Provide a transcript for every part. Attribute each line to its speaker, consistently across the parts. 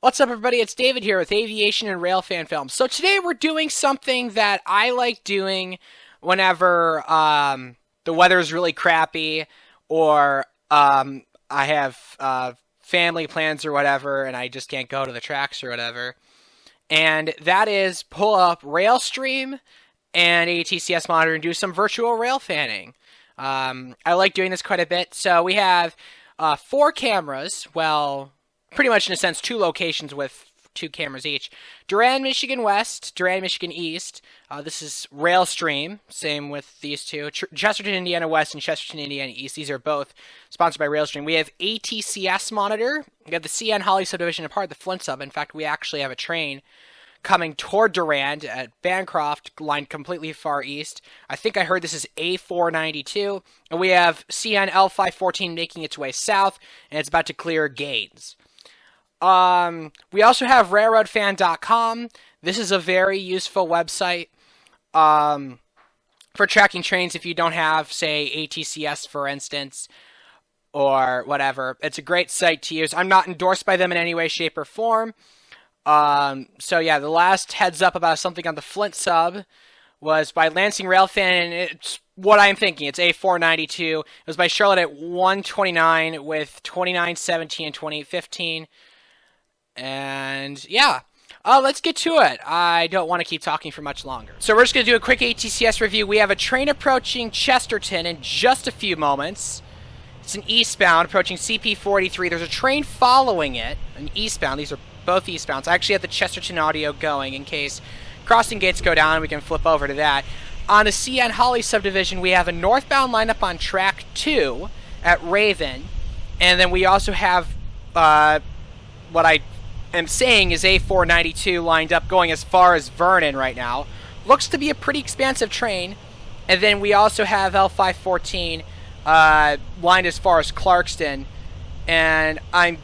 Speaker 1: What's up, everybody? It's David here with Aviation and Railfan Films. So today we're doing something that I like doing whenever the weather is really crappy or I have family plans or whatever and I just can't go to the tracks or whatever. And that is pull up Railstream and ATCS Monitor and do some virtual rail fanning. I like doing this quite a bit. So we have 4 cameras, well, pretty much in a sense 2 locations with 2 cameras each. Durand, Michigan West, Durand, Michigan East. This is Railstream, same with these two. Chesterton, Indiana West and Chesterton, Indiana East. These are both sponsored by Railstream. We have ATCS Monitor. We have the CN Holly subdivision and part of the Flint sub. In fact, we actually have a train coming toward Durand at Bancroft, lined completely far east. I think I heard this is A492. And we have CN L514 making its way south, and it's about to clear Gaines. We also have railroadfan.com. This is a very useful website for tracking trains if you don't have, say, ATCS, for instance, or whatever. It's a great site to use. I'm not endorsed by them in any way, shape, or form. So yeah, the last heads up about something on the Flint sub was by Lansing Railfan, and it's what I'm thinking. It's A492. It was by Charlotte at 129 with 2917 and 2815. And yeah, let's get to it. I don't want to keep talking for much longer. So we're just going to do a quick ATCS review. We have a train approaching Chesterton in just a few moments. It's an eastbound approaching CP43. There's a train following it, an eastbound. These are both eastbounds. I actually have the Chesterton audio going in case crossing gates go down. We can flip over to that. On the CN Holly subdivision, we have a northbound lineup on track 2 at Raven. And then we also have what I am saying is A492 lined up going as far as Vernon right now. Looks to be a pretty expansive train. And then we also have L514 lined as far as Clarkston. And I'm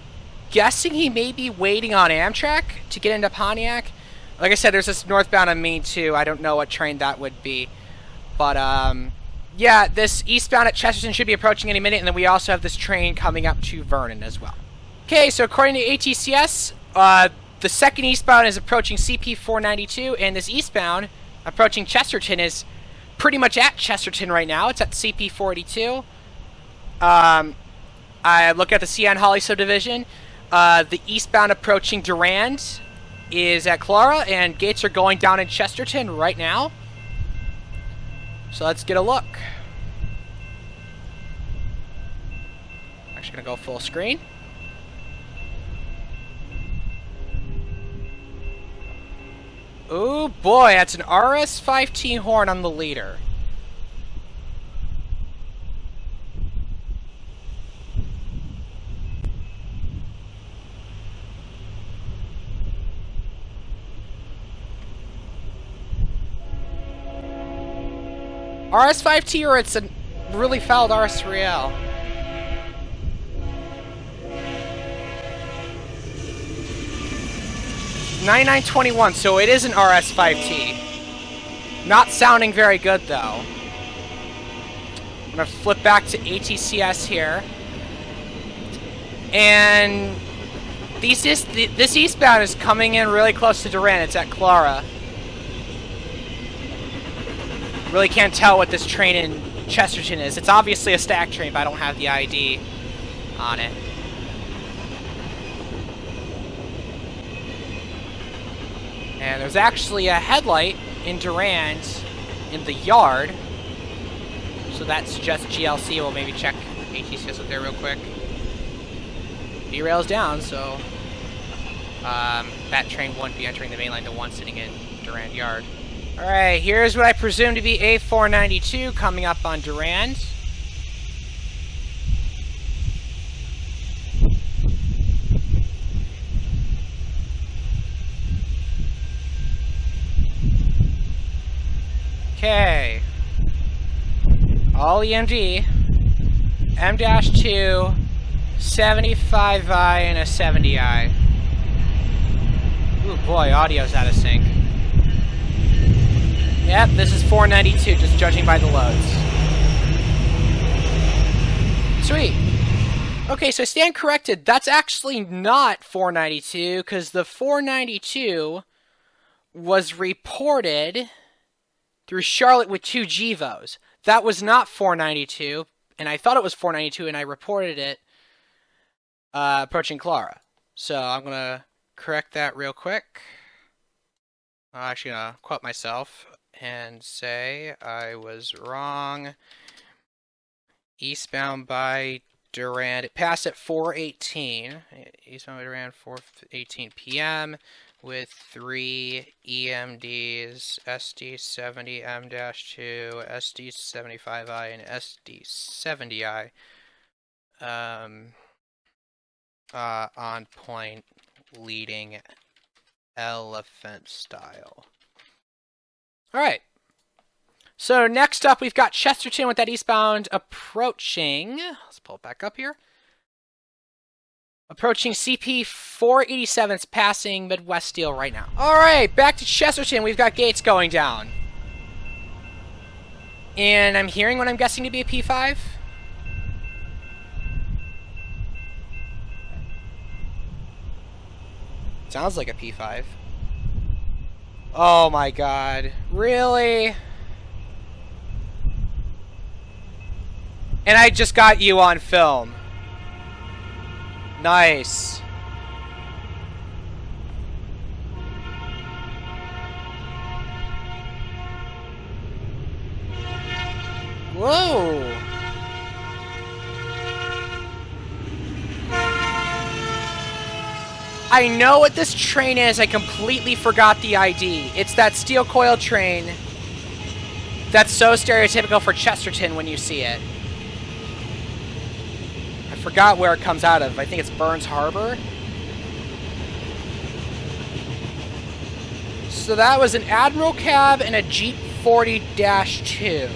Speaker 1: guessing he may be waiting on Amtrak to get into Pontiac. Like I said, there's this northbound on Main 2. I don't know what train that would be. But, yeah, this eastbound at Chesterton should be approaching any minute. And then we also have this train coming up to Vernon as well. Okay, so according to ATCS, the second eastbound is approaching CP492, and this eastbound approaching Chesterton is pretty much at Chesterton right now. It's at CP42. I look at the CN Holly subdivision. The eastbound approaching Durand is at Clara, and gates are going down in Chesterton right now. So let's get a look. Actually going to go full screen. Oh boy, that's an RS5T horn on the leader. RS5T, or it's a really fouled RS3L. $99.21, so it is an RS5T. Not sounding very good, though. I'm going to flip back to ATCS here. And this eastbound is coming in really close to Durand. It's at Clara. Really can't tell what this train in Chesterton is. It's obviously a stack train, but I don't have the ID on it. And there's actually a headlight in Durand in the yard. So that suggests GLC. We'll maybe check ATCS up there real quick. B-rail's down, so that train wouldn't be entering the main line, the one sitting in Durand yard. Alright, here's what I presume to be A492 coming up on Durand. Okay. All EMD. M-2, 75i, and a 70i. Ooh boy, audio's out of sync. Yep, this is 492, just judging by the loads. Sweet. Okay, so I stand corrected. That's actually not 492, because the 492 was reported through Charlotte with 2 GEVOs. That was not 492, and I thought it was 492, and I reported it approaching Clara. So I'm going to correct that real quick. I'm actually going to quote myself and say I was wrong. Eastbound by Durand. It passed at 4:18. Eastbound by Durand, 4:18 p.m. with 3 EMDs, SD70M-2, SD75I, and SD70I on point, leading elephant style. All right. So next up, we've got Chesterton with that eastbound approaching. Let's pull it back up here. Approaching CP 487's passing Midwest Steel right now. All right, back to Chesterton. We've got gates going down. And I'm hearing what I'm guessing to be a P5. Sounds like a P5. Oh my god. Really? And I just got you on film. Nice. Whoa. I know what this train is. I completely forgot the ID. It's that steel coil train that's so stereotypical for Chesterton when you see it. I forgot where it comes out of. I think it's Burns Harbor. So that was an Admiral cab and a Jeep 40-2.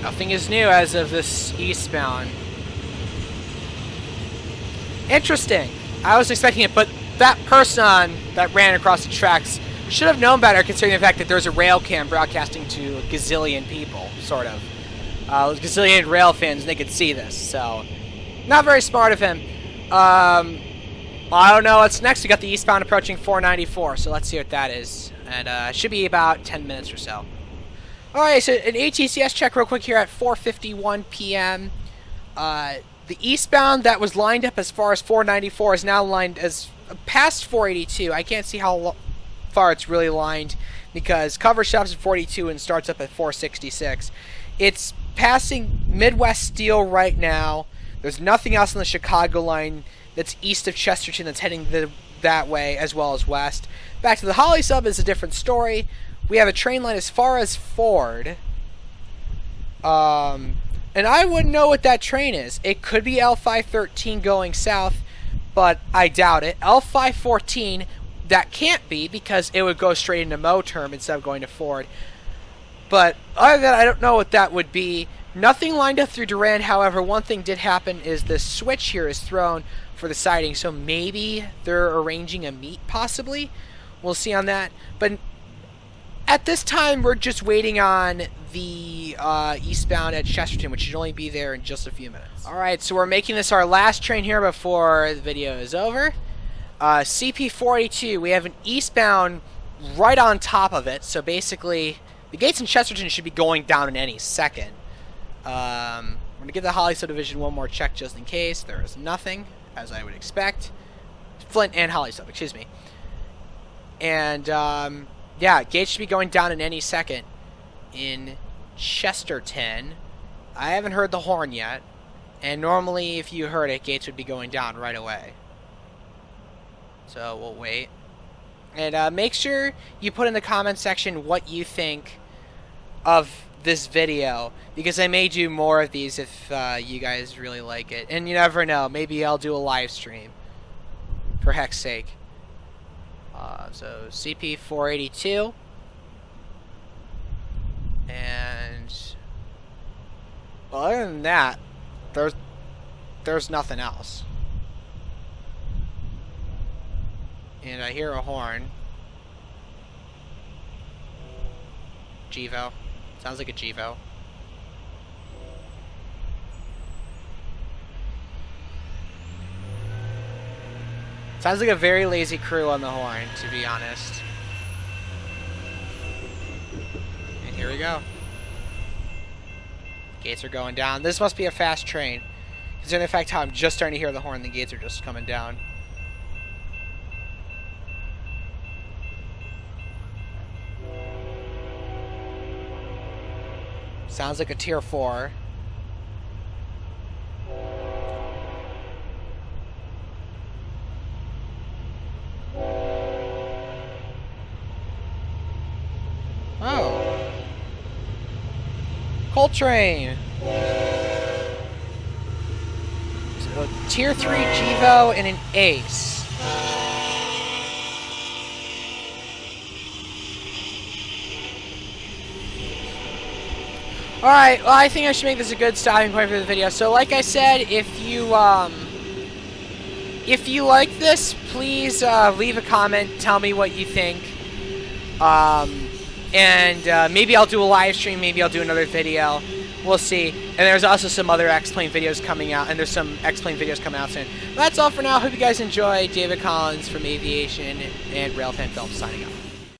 Speaker 1: Nothing is new as of this eastbound. Interesting. I was expecting it, but that person that ran across the tracks should have known better, considering the fact that there's a rail cam broadcasting to a gazillion people, sort of. A gazillion rail fans, and they could see this, so... Not very smart of him. I don't know what's next. We got the eastbound approaching 494, so let's see what that is. And it should be about 10 minutes or so. Alright, so an ATCS check real quick here at 4:51 p.m. The eastbound that was lined up as far as 494 is now lined as past 482. I can't see how far it's really lined because cover stops at 42 and starts up at 466. It's passing Midwest Steel right now. There's nothing else on the Chicago line that's east of Chesterton that's heading that way as well as west. Back to the Holly sub is a different story. We have a train line as far as Ford. And I wouldn't know what that train is. It could be L513 going south, but I doubt it. L514, that can't be because it would go straight into Moterm instead of going to Ford. But other than that, I don't know what that would be. Nothing lined up through Durand. However, one thing did happen is the switch here is thrown for the siding. So maybe they're arranging a meet, possibly. We'll see on that. But at this time, we're just waiting on the eastbound at Chesterton, which should only be there in just a few minutes. Alright, so we're making this our last train here before the video is over. CP482, we have an eastbound right on top of it. So basically, the gates in Chesterton should be going down in any second. I'm going to give the Holly subdivision one more check just in case. There is nothing, as I would expect. Flint and Holly sub, excuse me. And, yeah, gates should be going down in any second in Chesterton. I haven't heard the horn yet. And normally, if you heard it, gates would be going down right away. So, we'll wait. And make sure you put in the comment section what you think of this video, because I may do more of these if you guys really like it. And you never know, maybe I'll do a live stream, for heck's sake. So CP482, and well, other than that, there's nothing else. And I hear a horn. Gevo. Sounds like a Gevo. Sounds like a very lazy crew on the horn, to be honest. And here we go. Gates are going down. This must be a fast train. Considering the fact how I'm just starting to hear the horn, the gates are just coming down. Sounds like a tier 4. Oh. Coltrane. So, tier 3 Gevo and an Ace. Alright, well, I think I should make this a good stopping point for the video. So, like I said, if you like this, please leave a comment, tell me what you think. Maybe I'll do a live stream, maybe I'll do another video. We'll see. And there's also some other X-Plane videos coming out, and there's some X-Plane videos coming out soon. But that's all for now. Hope you guys enjoy. David Collins from Aviation and Railfan Films signing off.